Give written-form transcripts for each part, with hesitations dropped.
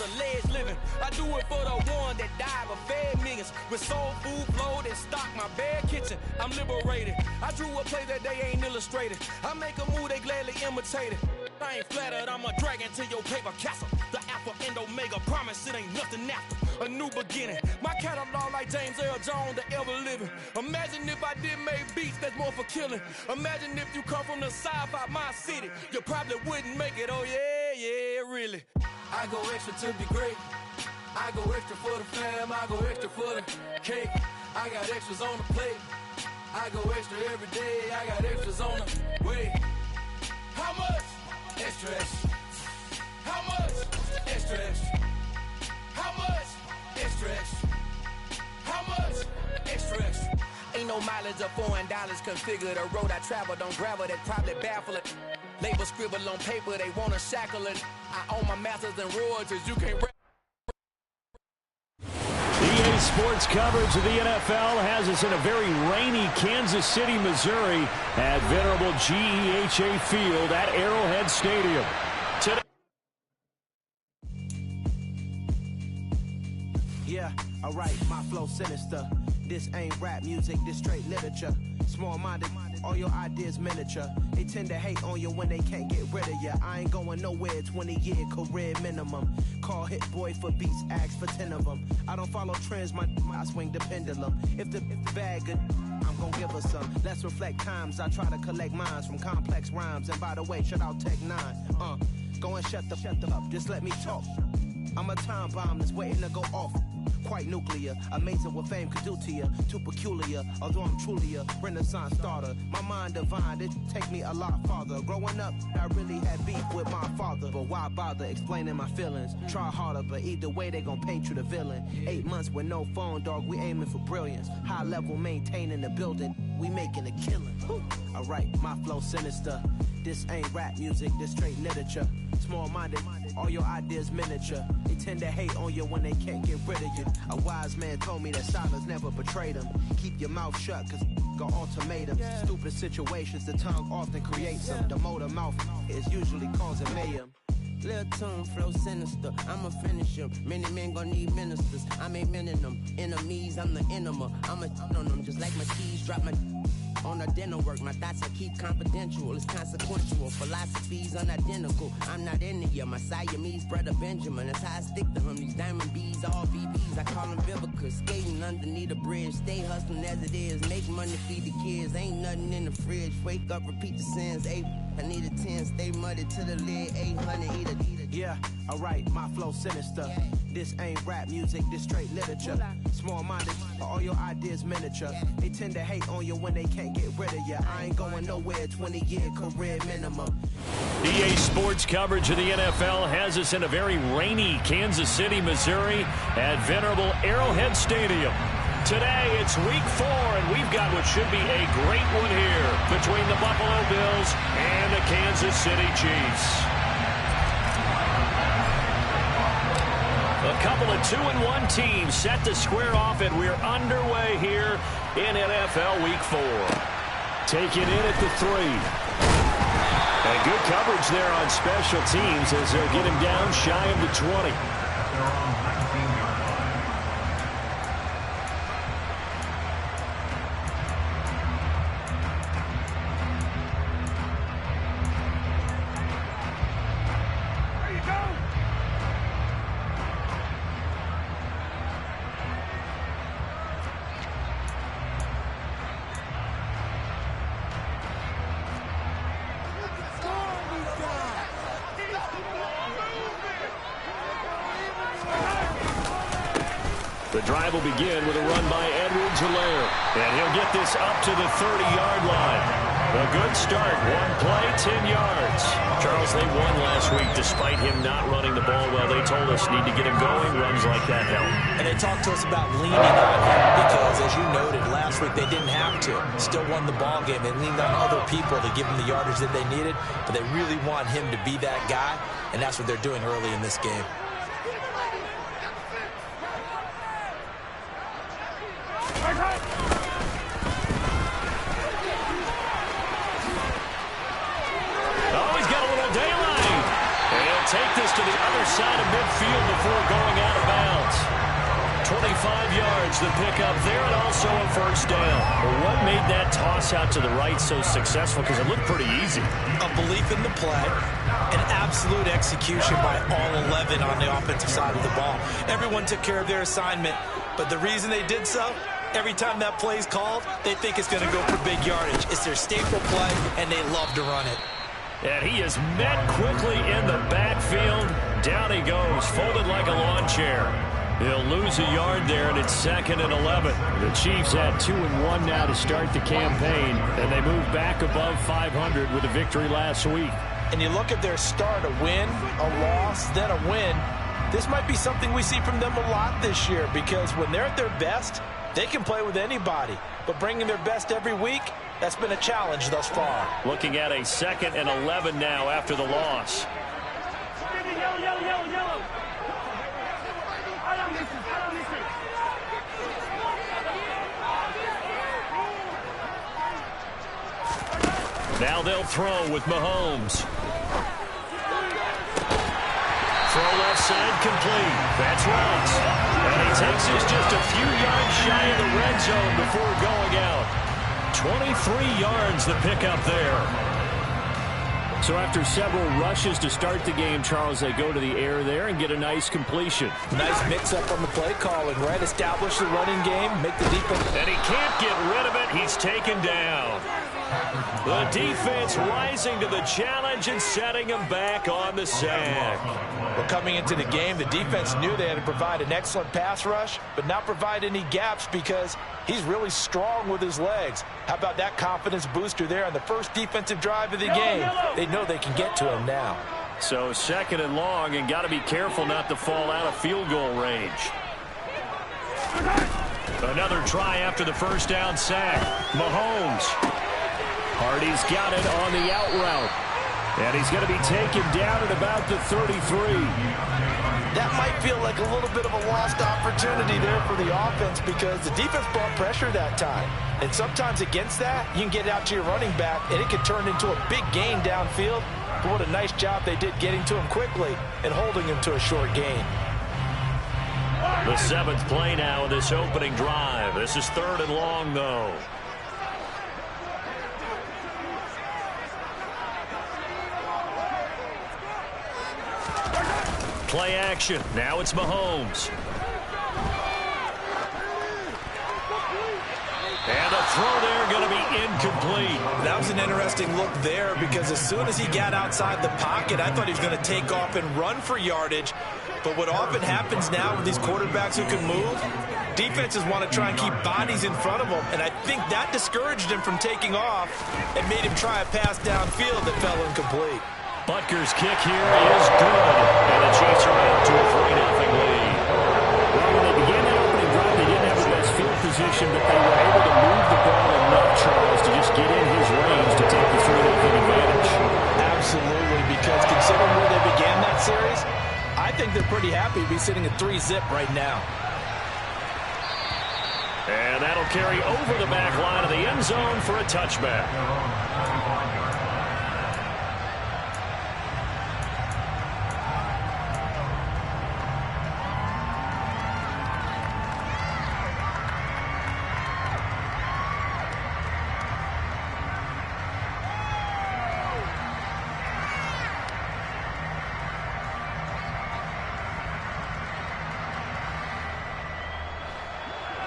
the ledge living. I do it for the one that died but fed millions. With soul food flowed and stocked my bare kitchen. I'm liberated. I drew a play that they ain't illustrated. I make a move, they gladly imitate it. I ain't flattered, I'm a dragon to your paper castle. The Alpha and Omega, promise it ain't nothing after. A new beginning. My catalog like James Earl Jones, the ever living. Imagine if I did make beats that's more for killing. Imagine if you come from the sci-fi my city. You probably wouldn't make it, oh yeah, really. I go extra to be great. I go extra for the fam, I go extra for the cake. I got extras on the plate. I go extra every day, I got extras on the way. How much? Extra, extra. How much? Extra, extra. How much? Extra, extra. How much? Extra, extra. Ain't no mileage of $4 configure the road I travel. Don't gravel, that probably baffle it. Label scribble on paper, they wanna shackle it. I own my masters and royalties, you can't. EA Sports coverage of the NFL has us in a very rainy Kansas City, Missouri at venerable GEHA Field at Arrowhead Stadium. Today. Yeah, alright, my flow sinister. This ain't rap music, this straight literature. Small-minded, all your ideas miniature. They tend to hate on you when they can't get rid of you. I ain't going nowhere, 20-year career minimum. Call Hit Boy for beats, ask for 10 of them. I don't follow trends, I swing the pendulum. If the bag good, I'm gonna give her some. Let's reflect times, I try to collect minds from complex rhymes. And by the way, shout out Tech 9. Go and shut the up, just let me talk. I'm a time bomb that's waiting to go off. Quite nuclear, amazing what fame could do to you. Too peculiar, although I'm truly a renaissance starter. My mind divine, it take me a lot farther. Growing up, I really had beef with my father. But why bother explaining my feelings? Try harder, but either way they gon' paint you the villain. 8 months with no phone, dog, we aiming for brilliance. High level maintaining the building, we making a killing. Alright, my flow sinister. This ain't rap music, this straight literature. Small-minded, all your ideas miniature. They tend to hate on you when they can't get rid of you. A wise man told me that silence never betrayed him. Keep your mouth shut, cause got ultimatums. Stupid situations, the tongue often creates them. The motor mouth is usually causing mayhem. Lil' tune, flow sinister, I'ma finish him. Many men gon' need ministers, I'm aiming them. Enemies, I'm the enema. I'ma on them just like my keys, drop my on a dental work. My thoughts I keep confidential, it's consequential. Philosophies unidentical, I'm not into ya. My Siamese brother Benjamin, that's how I stick to him. These diamond bees, all BBs, I call them Vivica. Skating underneath a bridge, stay hustling as it is. Make money, feed the kids, ain't nothing in the fridge. Wake up, repeat the sins, I need a 10, stay muddy to the lid, 800, eat a. Yeah, alright, my flow sinister. This ain't rap music, this straight literature. Small-minded, all your ideas miniature. They tend to hate on you when they can't get rid of you. I ain't going nowhere, 20-year career minimum. EA Sports coverage of the NFL has us in a very rainy Kansas City, Missouri at venerable Arrowhead Stadium. Today, it's week 4, and we've got what should be a great one here between the Buffalo Bills and the Kansas City Chiefs. A couple of 2-1 teams set to square off, and we're underway here in NFL Week 4. Taking in at the 3. And good coverage there on special teams as they'll get him down shy of the 20. The drive will begin with a run by Edwards-Helaire. And he'll get this up to the 30-yard line. A good start. One play, 10 yards. Charles, they won last week despite him not running the ball well. They told us need to get him going. Runs like that help. And they talked to us about leaning on him because, as you noted, last week they didn't have to. Still won the ball game. They leaned on other people to give them the yardage that they needed. But they really want him to be that guy, and that's what they're doing early in this game. Take this to the other side of midfield. field before going out of bounds. 25 yards, the pickup there, and also a first down. Well, what made that toss out to the right so successful? Because it looked pretty easy. A belief in the play, an absolute execution by all 11 on the offensive side of the ball. Everyone took care of their assignment, but the reason they did so, every time that play is called, they think it's going to go for big yardage. It's their staple play, and they love to run it. And he is met quickly in the backfield. Down he goes, folded like a lawn chair. He'll lose a yard there, and it's 2nd and 11. The Chiefs had 2-1 now to start the campaign, and they move back above 500 with a victory last week. And you look at their start, a win, a loss, then a win. This might be something we see from them a lot this year, because when they're at their best, they can play with anybody. But bringing their best every week, that's been a challenge thus far. Looking at a 2nd and 11 now after the loss. Now they'll throw with Mahomes. Throw left side complete. That's right. And he takes us just a few yards shy of the red zone before going out. 23 yards the pickup there. So after several rushes to start the game, Charles, they go to the air there and get a nice completion. Nice mix-up on the play calling, right? Establish the running game, make the defense. And he can't get rid of it. He's taken down. The defense rising to the challenge and setting him back on the sack. Well, coming into the game, the defense knew they had to provide an excellent pass rush, but not provide any gaps because he's really strong with his legs. How about that confidence booster there on the first defensive drive of the game? They know they can get to him now. So 2nd and long, and got to be careful not to fall out of field goal range. Another try after the first down sack. Mahomes. Hardy's got it on the out route. And he's going to be taken down at about the 33. That might feel like a little bit of a lost opportunity there for the offense because the defense brought pressure that time. And sometimes against that, you can get out to your running back, and it can turn into a big gain downfield. But what a nice job they did getting to him quickly and holding him to a short gain. The 7th play now in this opening drive. This is 3rd and long, though. Play action. Now it's Mahomes. And a throw there going to be incomplete. That was an interesting look there because as soon as he got outside the pocket, I thought he was going to take off and run for yardage. But what often happens now with these quarterbacks who can move, defenses want to try and keep bodies in front of them. And I think that discouraged him from taking off and made him try a pass downfield that fell incomplete. Butker's kick here is good. And the Chiefs are out to a 3-0 lead. Well, when they began that opening drive, they didn't have the best field position, but they were able to move the ball enough, Charles, to just get in his range to take the 3-0 advantage. Absolutely, because considering where they began that series, I think they're pretty happy to be sitting at 3-zip right now. And that'll carry over the back line of the end zone for a touchback.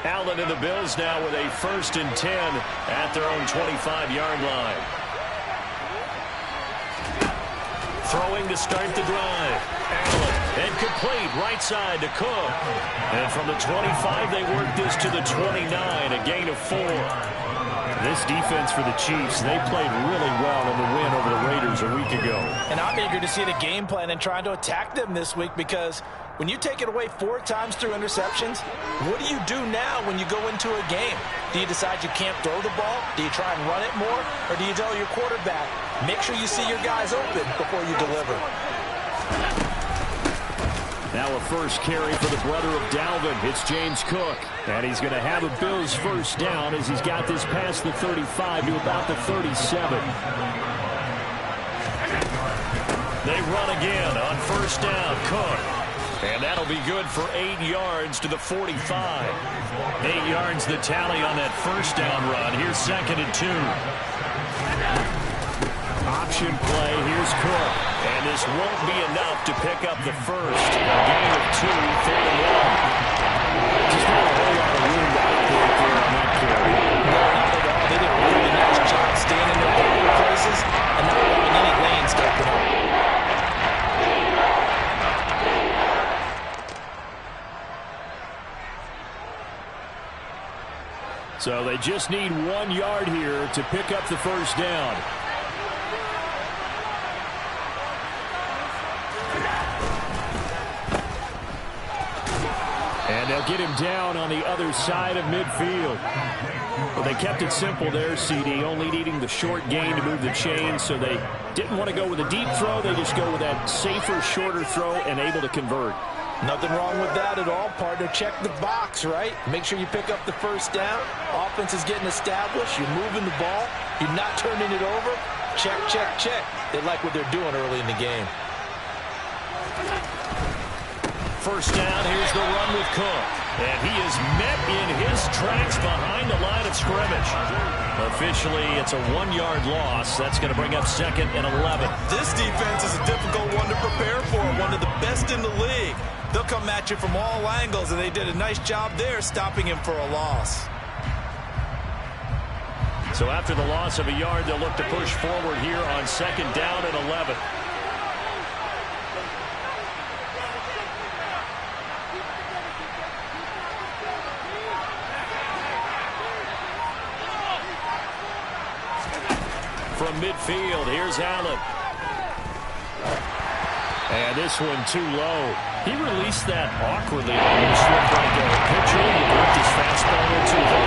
Allen and the Bills now with a 1st and 10 at their own 25-yard line. Throwing to start the drive. Allen, and complete right side to Cook. And from the 25, they work this to the 29, a gain of 4. This defense for the Chiefs, they played really well in the win over the Raiders a week ago. And I'm eager to see the game plan and trying to attack them this week because when you take it away 4 times through interceptions, what do you do now when you go into a game? Do you decide you can't throw the ball? Do you try and run it more? Or do you tell your quarterback, make sure you see your guys open before you deliver? Now a first carry for the brother of Dalvin. It's James Cook. And he's going to have a Bills first down as he's got this past the 35 to about the 37. They run again on first down. Cook. And that'll be good for 8 yards to the 45. 8 yards the tally on that first down run. Here's 2nd and 2. Option play. Here's Cook. And this won't be enough to pick up the first. A gain of 2, 3rd and 1. Just not a whole lot of room to operate there on that carry. No, not at all. They did a really nice job staying in their proper places and not allowing any lanes to open up. So they just need 1 yard here to pick up the first down. And they'll get him down on the other side of midfield. Well, they kept it simple there, CD, only needing the short gain to move the chains, so they didn't want to go with a deep throw. They just go with that safer, shorter throw and able to convert. Nothing wrong with that at all, partner. Check the box, right? Make sure you pick up the first down. Offense is getting established. You're moving the ball. You're not turning it over. Check, check, check. They like what they're doing early in the game. First down, here's the run with Cook. And he is met in his tracks behind the line of scrimmage. Officially, it's a 1-yard loss. That's going to bring up 2nd and 11. This defense is a difficult one to prepare for, one of the best in the league. They'll come at you from all angles, and they did a nice job there stopping him for a loss. So after the loss of a yard, they'll look to push forward here on 2nd down and 11. From midfield, here's Allen. And this one too low. He released that awkwardly. Almost looked like a pitcher. He worked his fastball into the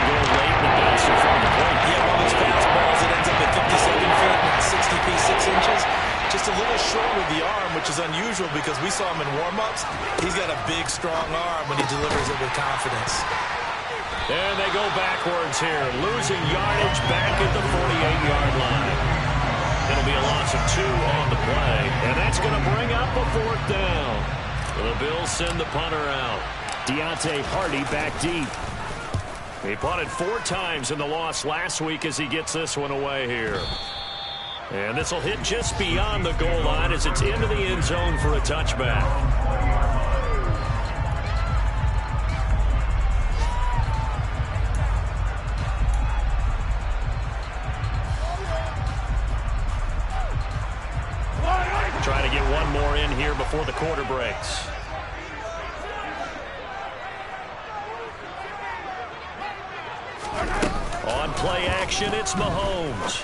go late and bounced in front of the plate. Yeah, one of those fastballs that ends up at 57 feet and 60 feet 6 inches. Just a little short with the arm, which is unusual because we saw him in warm-ups. He's got a big, strong arm when he delivers it with confidence. And they go backwards here, losing yardage back at the 48-yard line. It'll be a loss of 2 on the play, and that's going to bring up a 4th down. The Bills send the punter out. Deontay Hardy back deep. He punted 4 times in the loss last week as he gets this one away here. And this will hit just beyond the goal line as it's into the end zone for a touchback. Trying to get one more in here before the quarter breaks. On play action, it's Mahomes.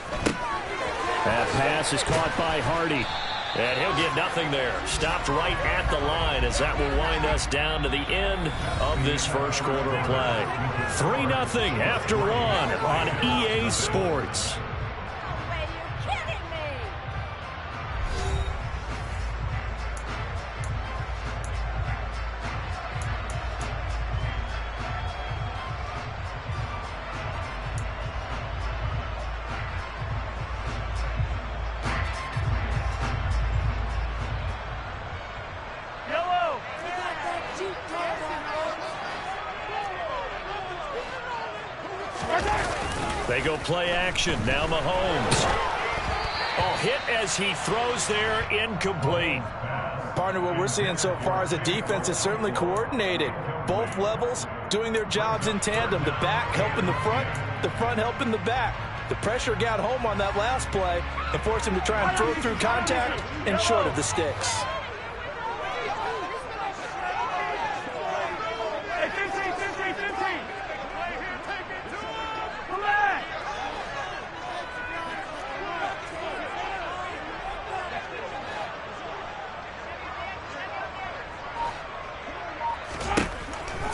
That pass is caught by Hardy. And he'll get nothing there. Stopped right at the line as that will wind us down to the end of this first quarter of play. 3-0 after 1 on EA Sports. They go play action. Now Mahomes. Oh, hit as he throws there, incomplete. Partner, what we're seeing so far is the defense is certainly coordinated. Both levels doing their jobs in tandem. The back helping the front helping the back. The pressure got home on that last play and forced him to try and throw through contact and short of the sticks.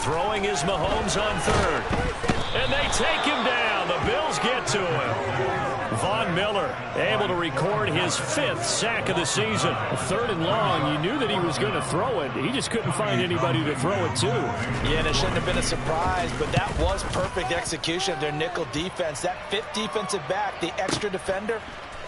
Throwing is Mahomes on 3rd. And they take him down. The Bills get to him. Von Miller able to record his 5th sack of the season. 3rd and long. You knew that he was going to throw it. He just couldn't find anybody to throw it to. Yeah, and it shouldn't have been a surprise, but that was perfect execution of their nickel defense. That 5th defensive back, the extra defender,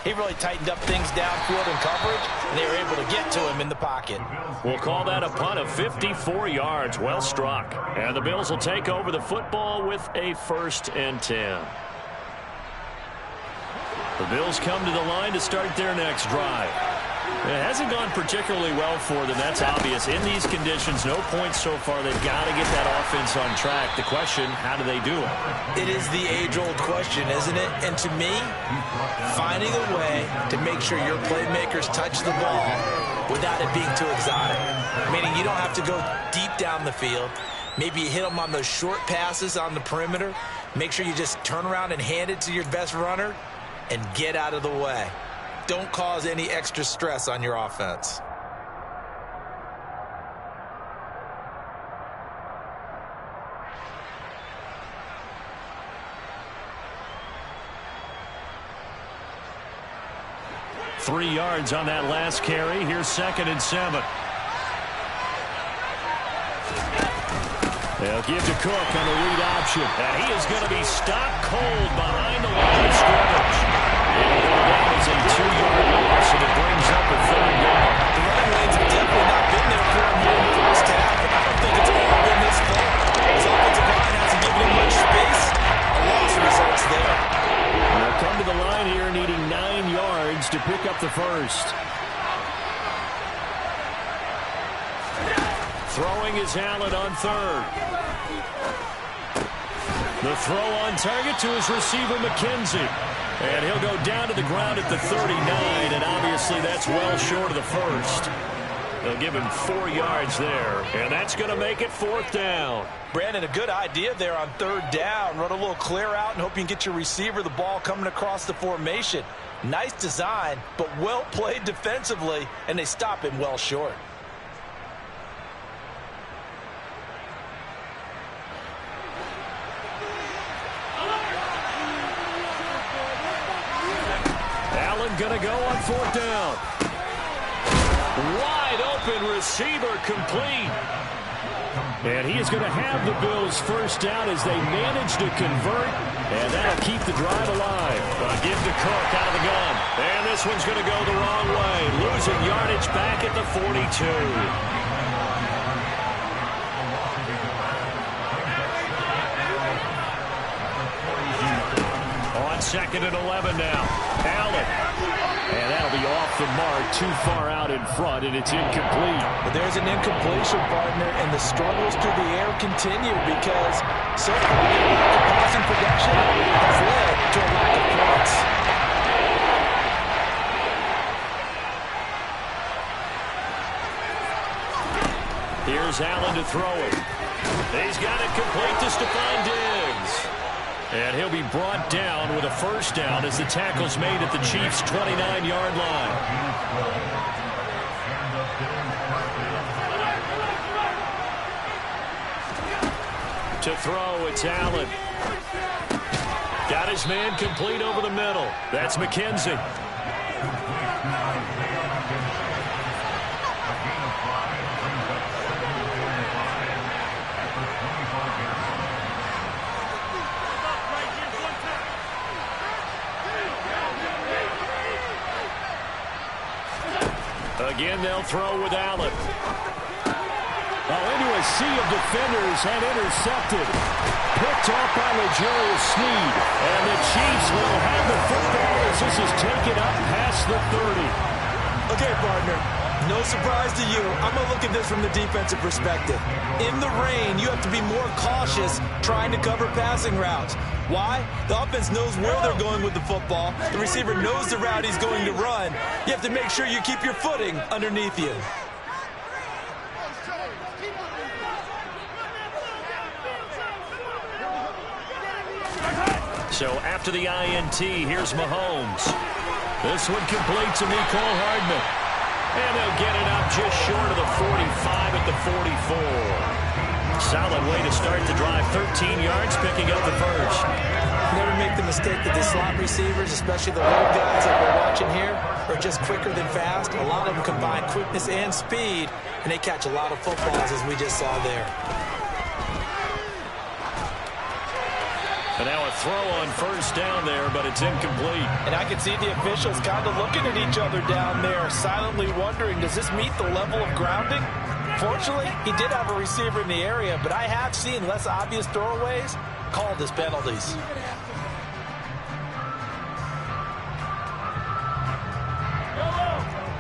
He really tightened up things downfield in coverage, and they were able to get to him in the pocket. We'll call that a punt of 54 yards. Well struck. And the Bills will take over the football with a 1st and 10. The Bills come to the line to start their next drive. It hasn't gone particularly well for them. That's obvious. In these conditions, no points so far. They've got to get that offense on track. The question, how do they do it? It is the age-old question, isn't it? And to me, finding a way to make sure your playmakers touch the ball without it being too exotic. Meaning you don't have to go deep down the field. Maybe you hit them on those short passes on the perimeter. Make sure you just turn around and hand it to your best runner and get out of the way. Don't cause any extra stress on your offense. Three yards on that last carry. Here's 2nd and 7. They'll give to Cook on the read option. And he is going to be stopped cold behind the line of scrimmage. That is a 2-yard loss, and it brings up a 3rd down. The running lanes have definitely not been there for him here in the first half, but I don't think it's all been this far. His offensive line hasn't given him much space. A loss results there. They'll come to the line here needing 9 yards to pick up the 1st. Throwing is Allen on 3rd. The throw on target to his receiver, McKenzie. And he'll go down to the ground at the 39, and obviously that's well short of the 1st. They'll give him 4 yards there, and that's going to make it 4th down. Brandon, a good idea there on 3rd down. Run a little clear out and hope you can get your receiver the ball coming across the formation. Nice design, but well played defensively, and they stop him well short. Going to go on 4th down. Wide open receiver complete. And he is going to have the Bills' 1st down as they manage to convert. And that'll keep the drive alive. A give to Cook out of the gun. And this one's going to go the wrong way. Losing yardage back at the 42. On 2nd and 11 now. Allen. And that'll be off the mark, too far out in front, and it's incomplete. But there's an incompletion, partner, and the struggles through the air continue because so far the lack of passing production has led to a lack of points. Here's Allen to throw it. He's got it complete to Stephon Diggs. And he'll be brought down with a 1st down as the tackle's made at the Chiefs' 29-yard line. To throw, it's Allen. Got his man complete over the middle. That's McKenzie. Again, they'll throw with Allen. Into a sea of defenders and intercepted. Picked off by L'Jarius Sneed. And the Chiefs will have the football as this is taken up past the 30. Okay, partner. No surprise to you. I'm going to look at this from the defensive perspective. In the rain, you have to be more cautious trying to cover passing routes. Why? The offense knows where they're going with the football. The receiver knows the route he's going to run. You have to make sure you keep your footing underneath you. So after the INT, here's Mahomes. This one completes to Mecole Hardman. And they'll get it up just short of the 45 at the 44. Solid way to start the drive. 13 yards, picking up the 1st. Never make the mistake that the slot receivers, especially the little guys that we're watching here, are just quicker than fast. A lot of them combine quickness and speed, and they catch a lot of footballs, as we just saw there. And now a throw on first down there, but it's incomplete. And I can see the officials kind of looking at each other down there, silently wondering, does this meet the level of grounding? Fortunately, he did have a receiver in the area, but I have seen less obvious throwaways called as penalties.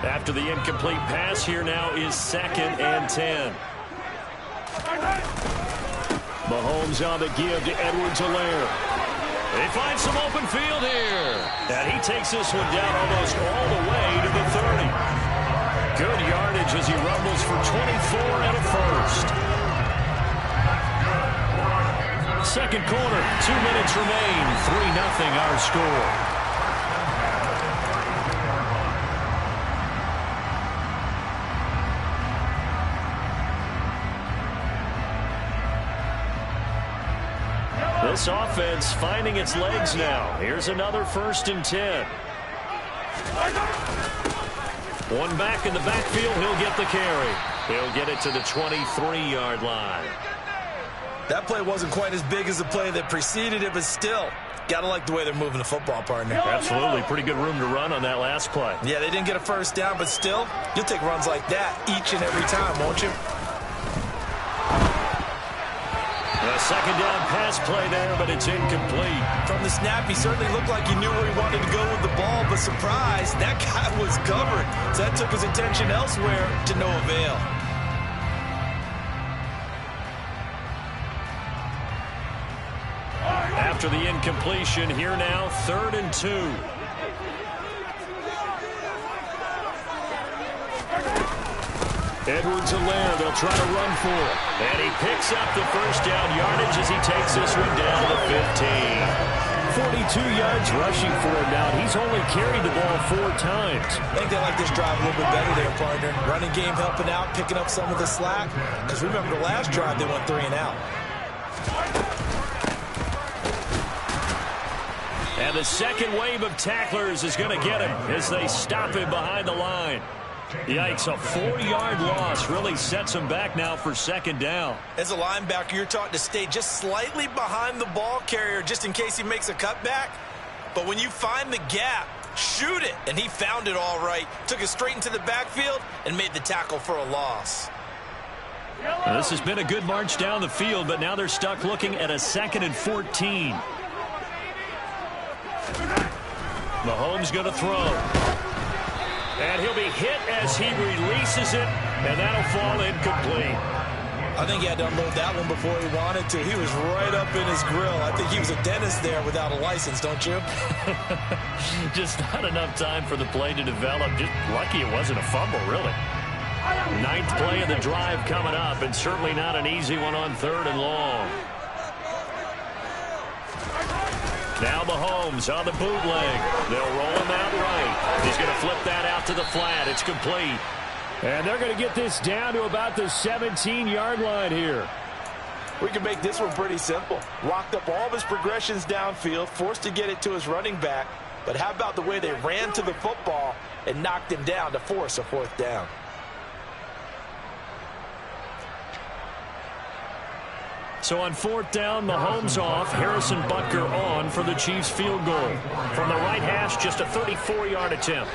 After the incomplete pass, here now is 2nd and 10. Mahomes on the give to Edwards-Helaire. They find some open field here. And he takes this one down almost all the way to the 30. Good yardage as he rumbles for 24 and a first. Second quarter, 2 minutes remain. 3-0 our score. This offense finding its legs now. Here's another 1st and 10. One back in the backfield. He'll get the carry. He'll get it to the 23-yard line. That play wasn't quite as big as the play that preceded it, but still, got to like the way they're moving the football, partner. Absolutely. Pretty good room to run on that last play. Yeah, they didn't get a first down, but still, you'll take runs like that each and every time, won't you? A second down pass play there, but it's incomplete. From the snap, he certainly looked like he knew where he wanted to go with the ball, but surprise, that guy was covered. So that took his attention elsewhere to no avail. After the incompletion, here now, 3rd and 2. Edwards-Helaire, they'll try to run for it. And he picks up the first down yardage as he takes this one down to the 15. 42 yards rushing for him now. He's only carried the ball 4 times. I think they like this drive a little bit better there, partner. Running game helping out, picking up some of the slack. Because remember the last drive, they went 3 and out. And the second wave of tacklers is going to get him as they stop him behind the line. Yikes, a 4-yard loss really sets him back now for 2nd down. As a linebacker, you're taught to stay just slightly behind the ball carrier just in case he makes a cutback. But when you find the gap, shoot it. And he found it all right. Took it straight into the backfield and made the tackle for a loss. Now, this has been a good march down the field, but now they're stuck looking at a 2nd and 14. Mahomes going to throw. And he'll be hit as he releases it, and that'll fall incomplete. I think he had to unload that one before he wanted to. He was right up in his grill. I think he was a dentist there without a license, don't you? Just not enough time for the play to develop. Just lucky it wasn't a fumble, really. 9th play of the drive coming up, and certainly not an easy one on 3rd and long. Now Mahomes on the bootleg. They'll roll him out right. He's going to flip that out to the flat. It's complete. And they're going to get this down to about the 17-yard line here. We can make this one pretty simple. Locked up all of his progressions downfield, forced to get it to his running back. But how about the way they ran to the football and knocked him down to force a 4th down? So on 4th down, Mahomes off, Harrison Butker on for the Chiefs field goal. From the right hash, just a 34-yard attempt.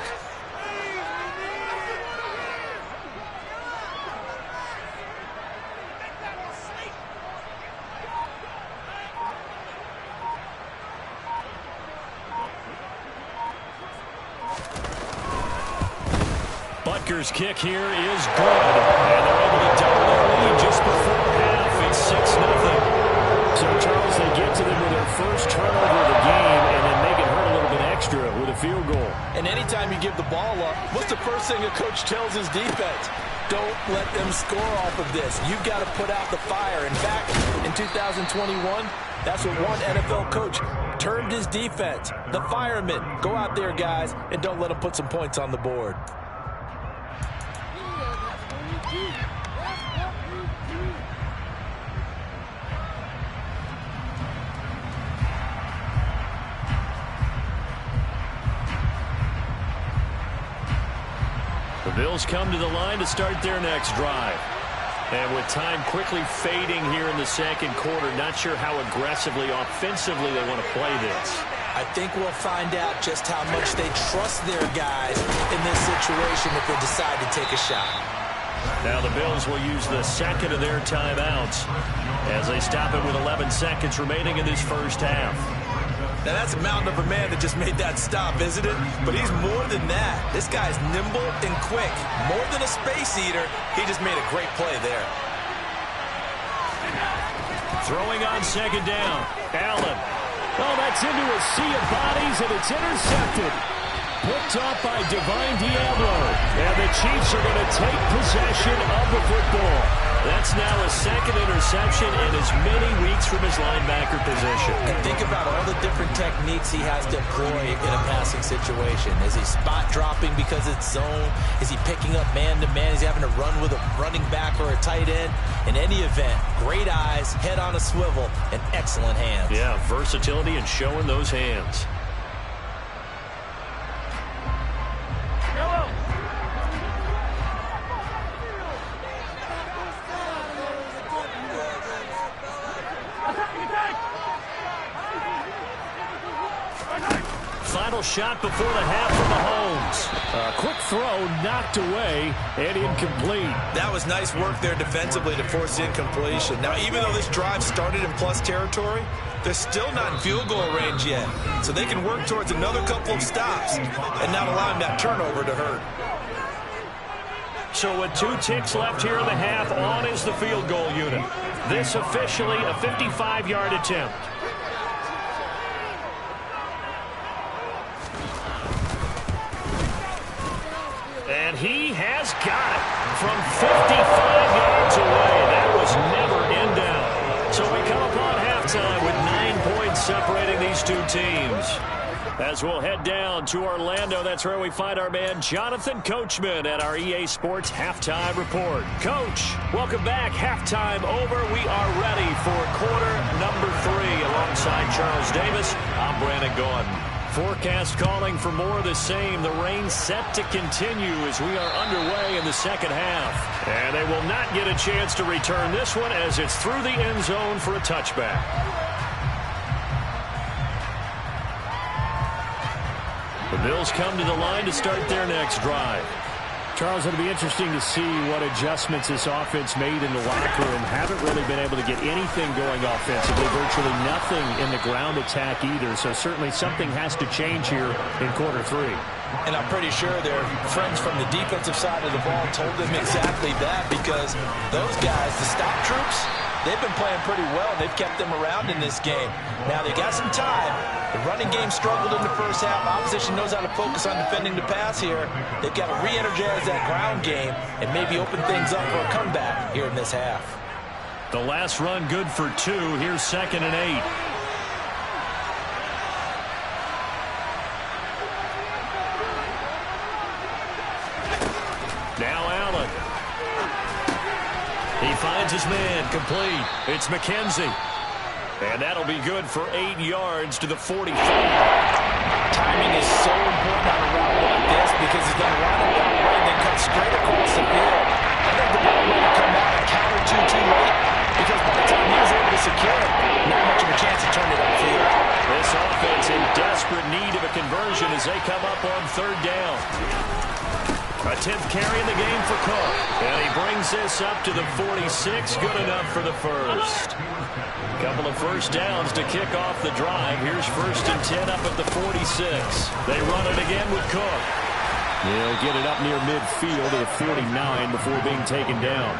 Butker's kick here is good. And they're able to double their lead just before half. It's 6-0. So, Charles, they get to them with their first turnover of the game and then make it hurt a little bit extra with a field goal. And anytime you give the ball up, what's the first thing a coach tells his defense? Don't let them score off of this. You've got to put out the fire. In fact, in 2021, that's what one NFL coach termed his defense. The firemen. Go out there, guys, and don't let them put some points on the board. The Bills come to the line to start their next drive. And with time quickly fading here in the second quarter, not sure how aggressively, offensively they want to play this. I think we'll find out just how much they trust their guys in this situation if they decide to take a shot. Now the Bills will use the second of their timeouts as they stop it with 11 seconds remaining in this first half. Now that's a mountain of a man that just made that stop, isn't it? But he's more than that. This guy's nimble and quick. More than a space eater, he just made a great play there. Throwing on second down. Allen. Oh, that's into a sea of bodies, and it's intercepted. Picked up by Divine Diablo. And the Chiefs are going to take possession of the football. That's now a second interception in as many weeks from his linebacker position. And think about all the different techniques he has to employ in a passing situation. Is he spot dropping because it's zone? Is he picking up man-to-man? Is he having to run with a running back or a tight end? In any event, great eyes, head on a swivel, and excellent hands. Yeah, versatility and showing those hands. Final shot before the half from Mahomes. A quick throw knocked away and incomplete. That was nice work there defensively to force the incompletion. Now, even though this drive started in plus territory, they're still not in field goal range yet. So they can work towards another couple of stops and not allowing that turnover to hurt. So with 2 ticks left here in the half, on is the field goal unit. This officially a 55-yard attempt. And he has got it from 55 yards away. That was never in doubt. So we come upon halftime with 9 points separating these two teams. As we'll head down to Orlando, that's where we find our man Jonathan Coachman at our EA Sports Halftime Report. Coach, welcome back. Halftime over. We are ready for quarter number 3. Alongside Charles Davis, I'm Brandon Gordon. Forecast calling for more of the same. The rain set to continue as we are underway in the second half. And they will not get a chance to return this one as it's through the end zone for a touchback. The Bills come to the line to start their next drive. Charles, it'll be interesting to see what adjustments this offense made in the locker room. Haven't really been able to get anything going offensively. Virtually nothing in the ground attack either. So certainly something has to change here in quarter 3. And I'm pretty sure their friends from the defensive side of the ball told them exactly that, because those guys, the stop troops, they've been playing pretty well. They've kept them around in this game. Now, they got some time. The running game struggled in the first half. Opposition knows how to focus on defending the pass here. They've got to re-energize that ground game and maybe open things up for a comeback here in this half. The last run good for 2. Here's 2nd and 8. Now Allen. He finds his man, complete. It's McKenzie. And that'll be good for 8 yards to the 45. Timing is so important on a route like this because he's going to run it that way and then cut straight across the field. I think the ball might have come out and countered too late, because by the time he was able to secure it, not much of a chance to turn it upfield. This offense in desperate need of a conversion as they come up on 3rd down. A 10th carry in the game for Cook. And he brings this up to the 46. Good enough for the first. Couple of first downs to kick off the drive. Here's 1st and 10 up at the 46. They run it again with Cook. They'll get it up near midfield at 49 before being taken down.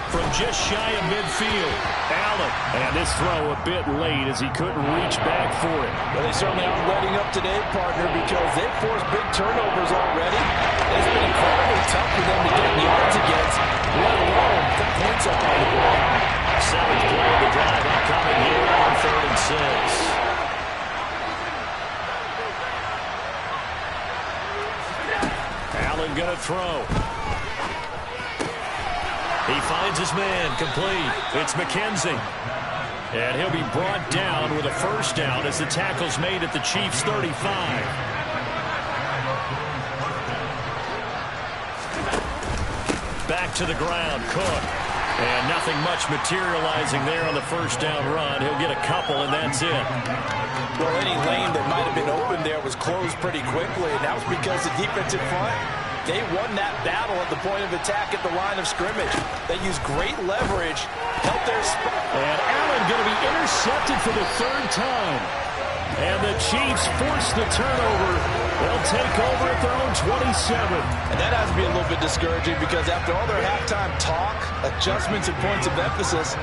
From just shy of midfield, Allen. And this throw a bit late as he couldn't reach back for it. Well, they certainly aren't letting up today, partner, because they've forced big turnovers already. It's been incredibly tough for them to get yards against, let alone put points up on the board. 7th play of the drive upcoming here on 3rd and 6. Allen going to throw. He finds his man, complete. It's McKenzie. And he'll be brought down with a first down as the tackle's made at the Chiefs' 35. Back to the ground, Cook. And nothing much materializing there on the first down run. He'll get a couple, and that's it. Well, any lane that might have been open there was closed pretty quickly, and that was because the defensive front, they won that battle at the point of attack at the line of scrimmage. They used great leverage, helped their... And Allen going to be intercepted for the third time. And the Chiefs force the turnover. They'll take over at their own 27. And that has to be a little bit discouraging because after all their halftime talk, adjustments, and points of emphasis,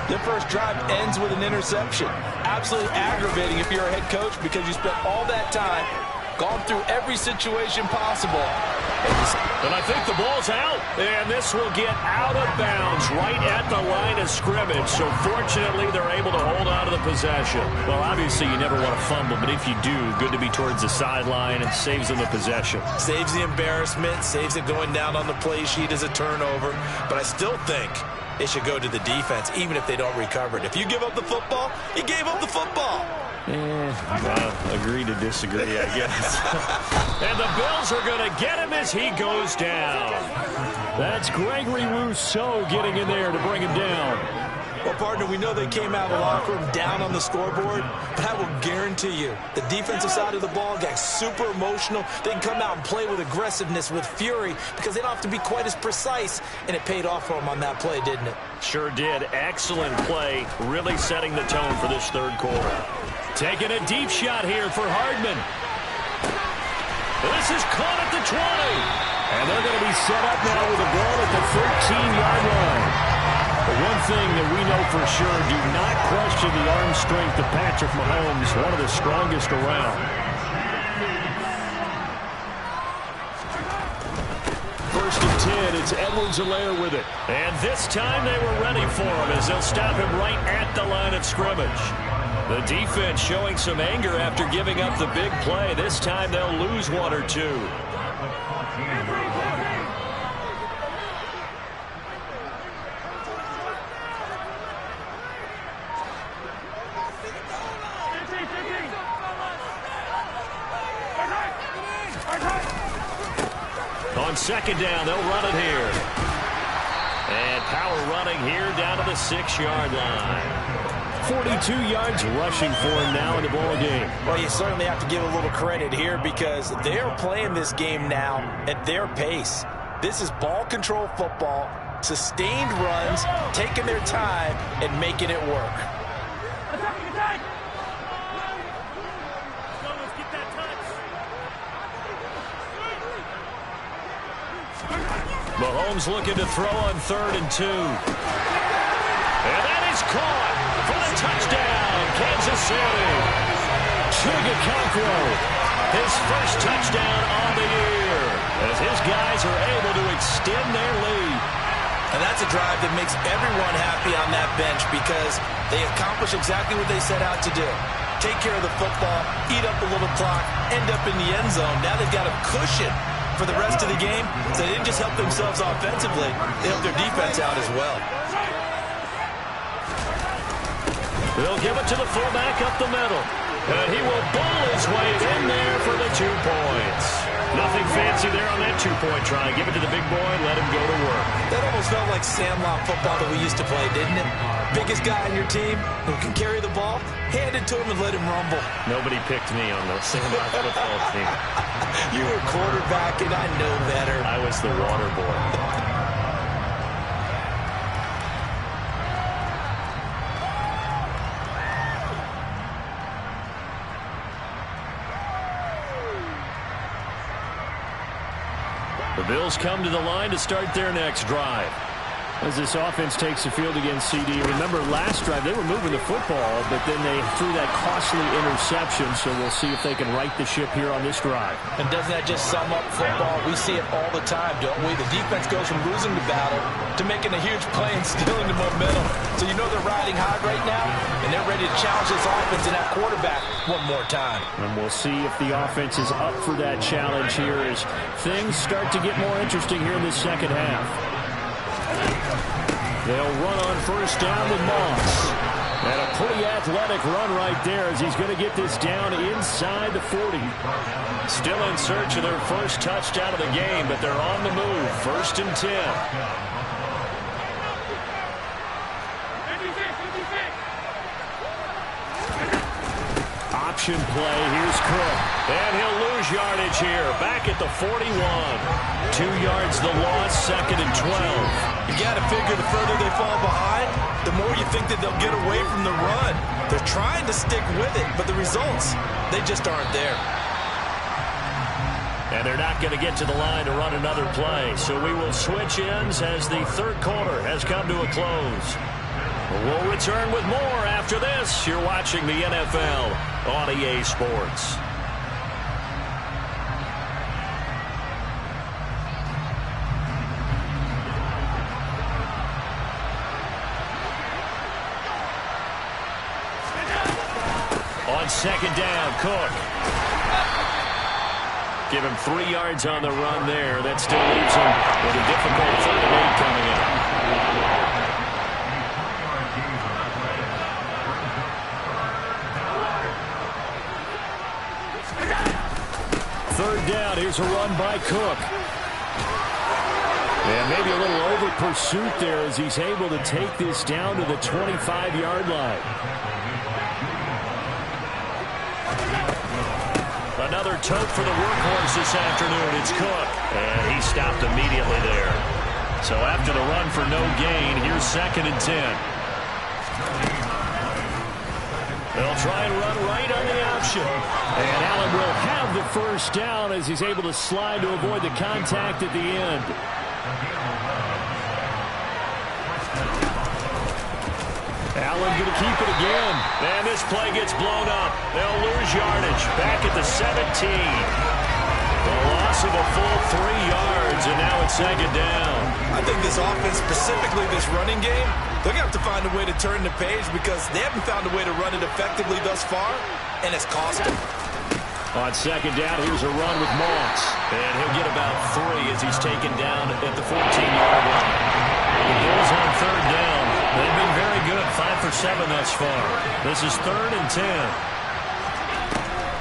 their first drive ends with an interception. Absolutely aggravating if you're a head coach because you spent all that time, gone through every situation possible. And I think the ball's out. And this will get out of bounds right at the line of scrimmage. So fortunately, they're able to hold on to the possession. Well, obviously, you never want to fumble, but if you do, good to be towards the sideline. It saves them the possession. Saves the embarrassment, saves it going down on the play sheet as a turnover. But I still think it should go to the defense, even if they don't recover it. If you give up the football, you gave up the football. Agree to disagree, I guess. And the Bills are going to get him as he goes down. That's Gregory Rousseau getting in there to bring him down. Well, partner, we know they came out of the locker room down on the scoreboard, but I will guarantee you the defensive side of the ball got super emotional. They can come out and play with aggressiveness, with fury, because they don't have to be quite as precise, and it paid off for them on that play, didn't it? Sure did. Excellent play, really setting the tone for this third quarter. Taking a deep shot here for Hardman. This is caught at the 20. And they're going to be set up now with a ball at the 13-yard line. But one thing that we know for sure, do not question the arm strength of Patrick Mahomes, one of the strongest around. First and 10, it's Edwards-Helaire with it. And this time they were ready for him as they'll stop him right at the line of scrimmage. The defense showing some anger after giving up the big play. This time they'll lose one or two. On second down, they'll run it here. And power running here down to the 6-yard line. 42 yards rushing for him now in the ball game. Well, you certainly have to give a little credit here because they're playing this game now at their pace. This is ball control football, sustained runs, taking their time, and making it work. Mahomes looking to throw on 3rd and 2. And that is caught for the touchdown, Kansas City. Chugacocro, his first touchdown on the year, as his guys are able to extend their lead. And that's a drive that makes everyone happy on that bench because they accomplish exactly what they set out to do. Take care of the football, eat up a little clock, end up in the end zone. Now they've got a cushion for the rest of the game, so they didn't just help themselves offensively, they helped their defense out as well. They'll give it to the fullback up the middle. And he will bowl his way in there for the 2 points. Nothing fancy there on that 2-point try. Give it to the big boy, let him go to work. That almost felt like sandlot football that we used to play, didn't it? Biggest guy on your team who can carry the ball, hand it to him and let him rumble. Nobody picked me on the sandlot football team. You were quarterback, and I know better. I was the water boy. The Bills come to the line to start their next drive. As this offense takes the field against CD. Remember last drive, they were moving the football, but then they threw that costly interception, so we'll see if they can right the ship here on this drive. And doesn't that just sum up football? We see it all the time, don't we? The defense goes from losing the battle to making a huge play and stealing the momentum. So you know they're riding high right now, and they're ready to challenge this offense and that quarterback one more time. And we'll see if the offense is up for that challenge here as things start to get more interesting here in the second half. They'll run on first down with Moss. And a pretty athletic run right there as he's going to get this down inside the 40. Still in search of their first touchdown of the game, but they're on the move. 1st and 10. Option play. Here's Cook. And he'll lose yardage here. Back at the 41. 2 yards the loss, 2nd and 12. You got to figure the further they fall behind, the more you think that they'll get away from the run. They're trying to stick with it, but the results, they just aren't there. And they're not going to get to the line to run another play. So we will switch ends as the 3rd quarter has come to a close. We'll return with more after this. You're watching the NFL on EA Sports. On 2nd down, Cook. Give him 3 yards on the run there. That still leaves him with a difficult 3rd and 8 coming up. Third down. Here's a run by Cook. And maybe a little over pursuit there as he's able to take this down to the 25-yard line. Another tote for the workhorse this afternoon. It's Cook. And he stopped immediately there. So after the run for no gain, here's 2nd and 10. They'll try and run right on the option. And Allen will have the first down as he's able to slide to avoid the contact at the end. Allen going to keep it again. And this play gets blown up. They'll lose yardage. Back at the 17. The loss of a full 3 yards, and now it's 2nd down. I think this offense, specifically this running game, they're going to have to find a way to turn the page because they haven't found a way to run it effectively thus far, and it's cost them. On 2nd down, here's a run with Moss. And he'll get about 3 as he's taken down at the 14-yard line. The Bills on 3rd down. They've been very good, 5 for 7 thus far. This is 3rd and 10.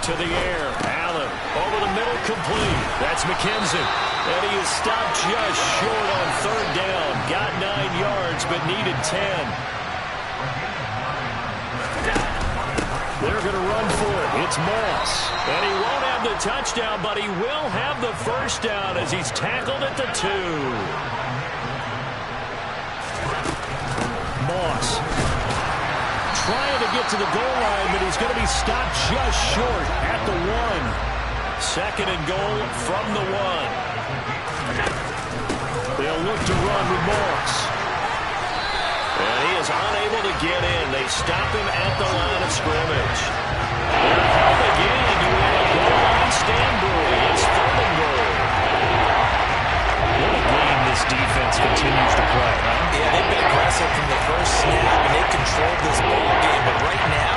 To the air, Allen over the middle, complete. That's McKenzie. And he is stopped just short on 3rd down. Got 9 yards, but needed 10. They're going to run for it. It's Moss. And he won't have the touchdown, but he will have the first down as he's tackled at the 2. Moss trying to get to the goal line, but he's going to be stopped just short at the 1. 2nd and goal from the 1. They'll look to run with Moss. And he is unable to get in. They stop him at the line of scrimmage. They're held again. Do we have a goal line stand buoy? It's 3rd and goal. What a game this defense continues to play, huh? Yeah, they've been aggressive from the first snap, and they've controlled this ball game. But right now,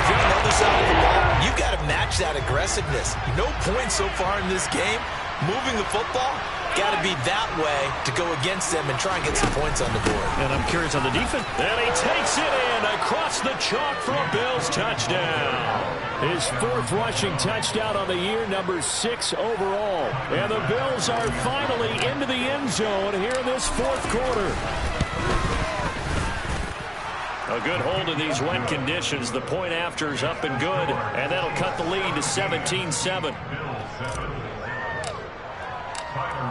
if you're on the other side of the ball, you've got to match that aggressiveness. No points so far in this game. Moving the football, got to be that way to go against them and try and get some points on the board. And I'm curious on the defense. And he takes it in across the chalk for a Bills touchdown. His 4th rushing touchdown on the year, number 6 overall. And the Bills are finally into the end zone here in this 4th quarter. A good hold in these wet conditions. The point after is up and good, and that'll cut the lead to 17-7.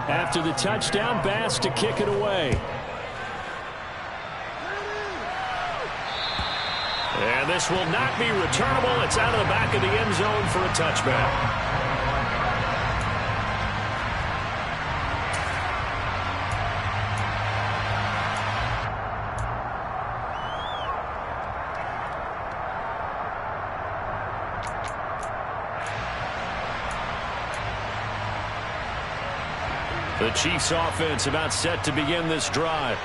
After the touchdown, Bass to kick it away. And this will not be returnable. It's out of the back of the end zone for a touchback. The Chiefs offense about set to begin this drive.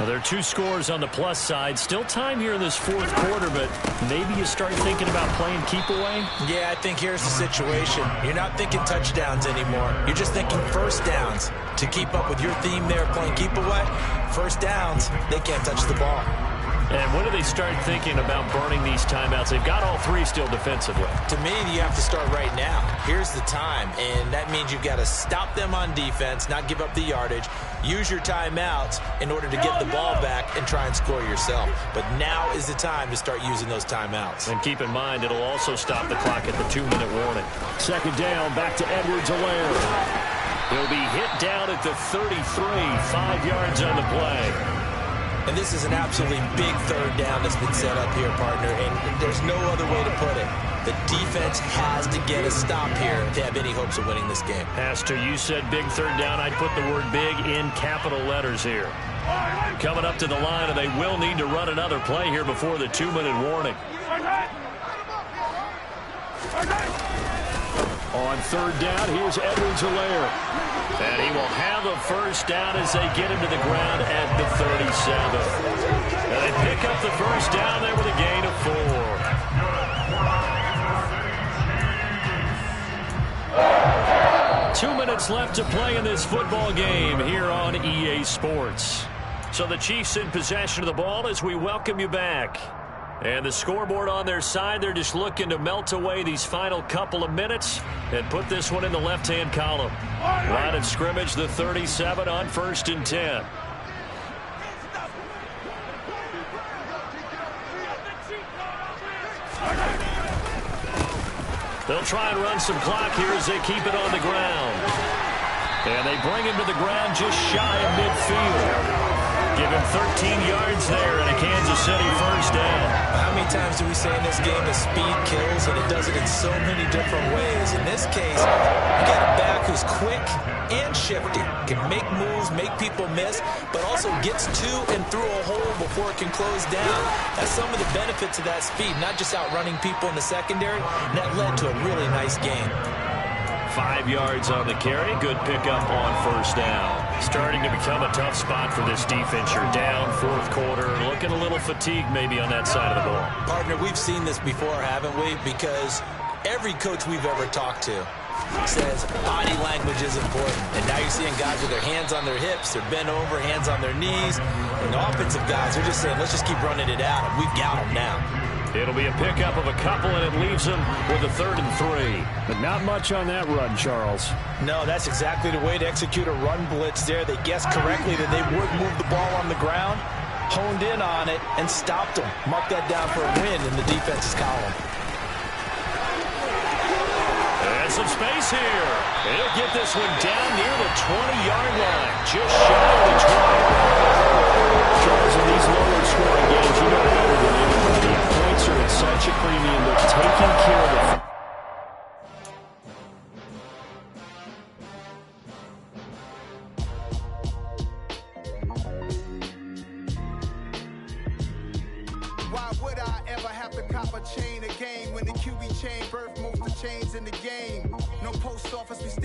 Well, there are 2 scores on the plus side. Still time here in this fourth quarter, but maybe you start thinking about playing keep away? Yeah, I think here's the situation. You're not thinking touchdowns anymore. You're just thinking first downs. To keep up with your theme there, playing keep away, first downs, they can't touch the ball. And when do they start thinking about burning these timeouts? They've got all 3 still defensively. To me, you have to start right now. Here's the time, and that means you've got to stop them on defense, not give up the yardage, use your timeouts in order to get the ball back and try and score yourself. But now is the time to start using those timeouts. And keep in mind, it'll also stop the clock at the 2-minute warning. Second down, back to Edwards-Helaire. He'll be hit down at the 33, 5 yards on the play. And this is an absolutely big third down that's been set up here, partner, and there's no other way to put it. The defense has to get a stop here to have any hopes of winning this game. Pastor, you said big third down. I'd put the word big in capital letters here. Coming up to the line, and they will need to run another play here before the 2-minute warning. On third down, here's Edwards-Helaire. And he will have a first down as they get him to the ground at the 37. And they pick up the first down there with a gain of 4. 2 minutes left to play in this football game here on EA Sports. So the Chiefs in possession of the ball as we welcome you back. And the scoreboard on their side, they're just looking to melt away these final couple of minutes and put this one in the left-hand column. Line of scrimmage, the 37 on 1st and 10. They'll try and run some clock here as they keep it on the ground. And they bring him to the ground just shy of midfield. Give him 13 yards there and a Kansas City first down. How many times do we say in this game that speed kills, and it does it in so many different ways? In this case, you got a back who's quick and shifty, can make moves, make people miss, but also gets to and through a hole before it can close down. That's some of the benefits of that speed, not just outrunning people in the secondary, and that led to a really nice game. 5 yards on the carry. Good pickup on first down. Starting to become a tough spot for this defense. You're down, fourth quarter. Looking a little fatigued maybe on that side of the ball. Partner, we've seen this before, haven't we? Because every coach we've ever talked to says body language is important. And now you're seeing guys with their hands on their hips, they're bent over, hands on their knees. And the offensive guys are just saying, let's just keep running it out. We've got them now. It'll be a pickup of a couple, and it leaves them with a 3rd and 3. But not much on that run, Charles. No, that's exactly the way to execute a run blitz there. They guessed correctly that they would move the ball on the ground, honed in on it, and stopped them. Mark that down for a win in the defense's column. And some space here. He'll get this one down near the 20-yard line. Just shy of the 20. Charles, in these lower scoring games, you know better than anybody. Points are at such a premium, but taking care of it. Why would I ever have to cop a chain again when the QB chain birthed most of the chains in the game? No post office, we stand